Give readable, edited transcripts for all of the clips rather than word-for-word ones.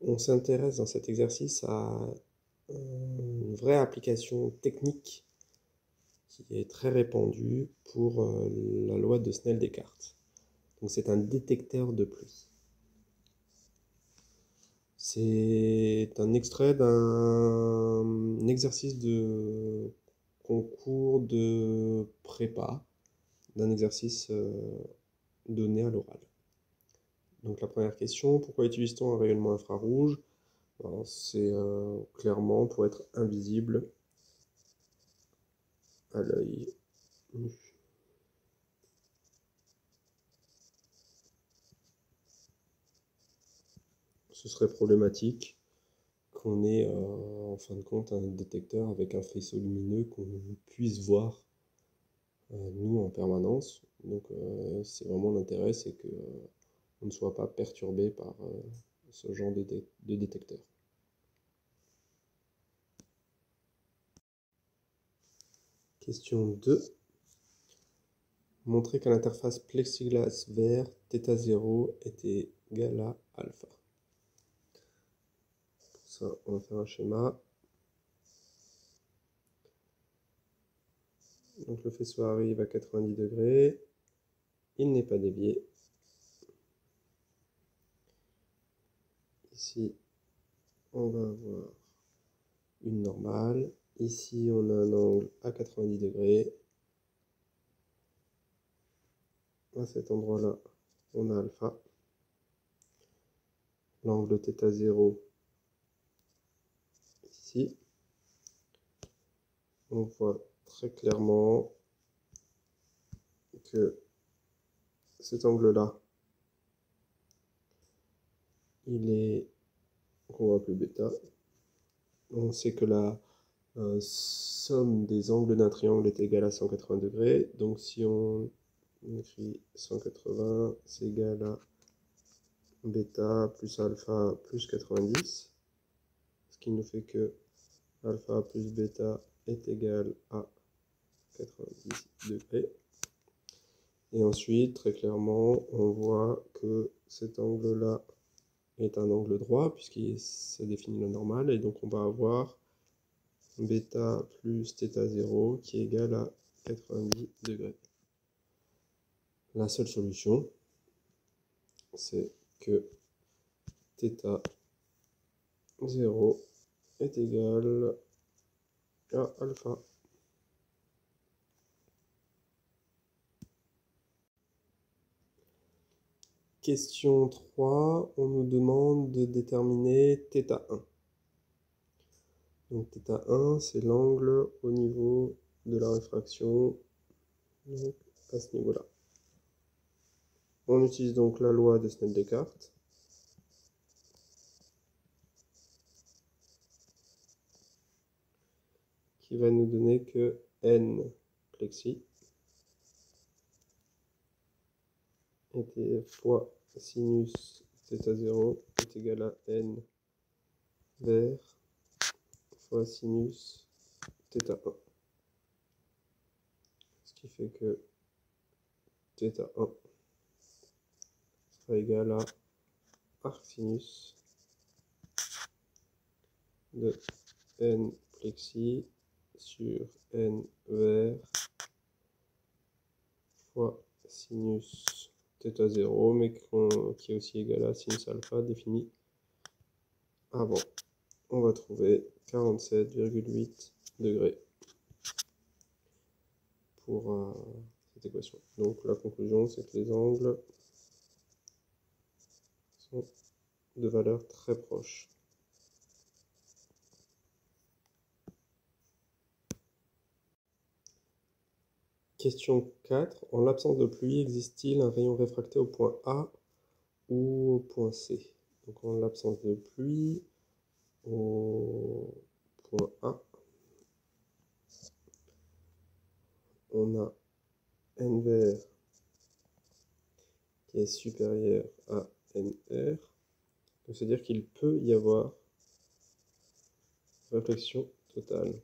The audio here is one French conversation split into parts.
On s'intéresse dans cet exercice à une vraie application technique qui est très répandue pour la loi de Snell-Descartes. Donc c'est un détecteur de pluie. C'est un extrait d'un exercice de concours de prépa, d'un exercice donné à l'oral. Donc la première question, pourquoi utilise-t-on un rayonnement infrarouge? C'est clairement pour être invisible à l'œil nu. Ce serait problématique qu'on ait en fin de compte un détecteur avec un faisceau lumineux qu'on puisse voir nous en permanence. Donc c'est vraiment l'intérêt, c'est que on ne soit pas perturbé par ce genre de détecteur. Question 2. Montrer qu'à l'interface plexiglas vert, θ0 est égal à alpha. Pour ça, on va faire un schéma. Donc le faisceau arrive à 90 degrés. Il n'est pas dévié. Ici, on va avoir une normale. Ici, on a un angle à 90 degrés. À cet endroit-là, on a alpha. L'angle θ0 ici. On voit très clairement que cet angle-là, il est, on voit plus bêta. On sait que la somme des angles d'un triangle est égale à 180 degrés. Donc si on écrit 180, c'est égal à bêta plus alpha plus 90. Ce qui nous fait que alpha plus bêta est égal à 90 degrés. Et ensuite, très clairement, on voit que cet angle-là est un angle droit, puisqu'il ça définit la normale, et donc on va avoir bêta plus θ0 qui est égal à 90 degrés. La seule solution, c'est que θ0 est égal à alpha. Question 3, on nous demande de déterminer θ1. Donc θ1, c'est l'angle au niveau de la réfraction, donc à ce niveau-là. On utilise donc la loi de Snell-Descartes. Qui va nous donner que n plexi fois sinus θ0 est égal à n vert fois sinus θ1. Ce qui fait que θ1 sera égal à arc sinus de n plexi sur n vert fois sinus θ0, mais qui est aussi égal à sinus alpha défini avant. On va trouver 47,8 degrés pour cette équation. Donc la conclusion, c'est que les angles sont de valeurs très proches. Question 4. En l'absence de pluie, existe-t-il un rayon réfracté au point A ou au point C? Donc en l'absence de pluie, au point A, on a n vert qui est supérieur à nr. Donc c'est-à-dire qu'il peut y avoir réflexion totale.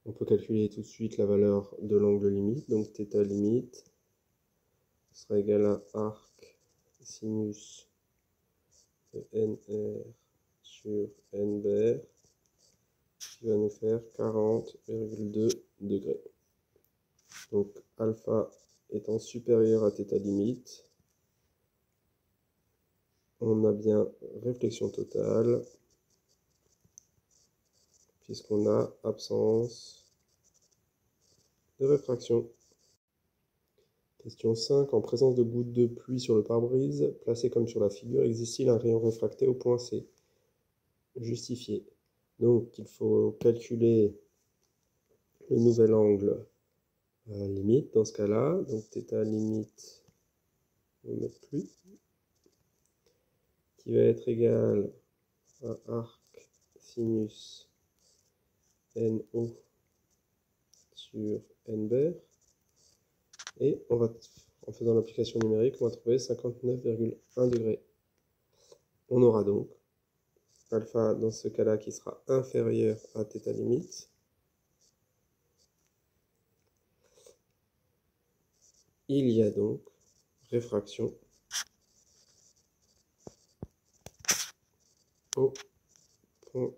On peut calculer tout de suite la valeur de l'angle limite. Donc θ limite sera égal à arc sinus de NR sur NBR, qui va nous faire 40,2 degrés. Donc alpha étant supérieur à θ limite, on a bien réflexion totale, puisqu'on a absence de réfraction. Question 5. En présence de gouttes de pluie sur le pare-brise, placé comme sur la figure, existe-t-il un rayon réfracté au point C? Justifié. Donc il faut calculer le nouvel angle limite dans ce cas-là. Donc θ limite, on va mettre plus, qui va être égal à arc sinus NO sur NBR. Et on va, en faisant l'application numérique, on va trouver 59,1 degrés. On aura donc alpha dans ce cas-là qui sera inférieur à θ limite. Il y a donc réfraction au point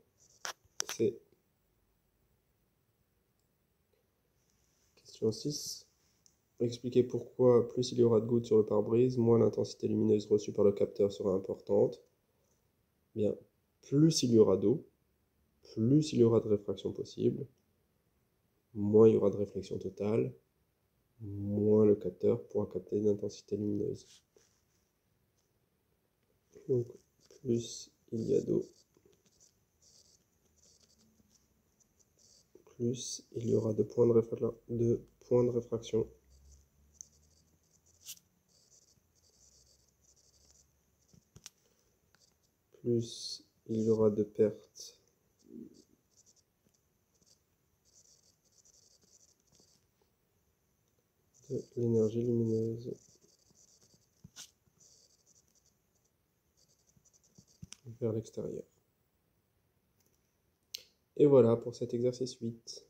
C. Question 6. Expliquer pourquoi plus il y aura de gouttes sur le pare-brise, moins l'intensité lumineuse reçue par le capteur sera importante. Bien, plus il y aura d'eau, plus il y aura de réfraction possible, moins il y aura de réflexion totale, moins le capteur pourra capter une intensité lumineuse. Donc, plus il y a d'eau, plus il y aura de points de réfraction. Plus il y aura de pertes de l'énergie lumineuse vers l'extérieur. Et voilà pour cet exercice 8.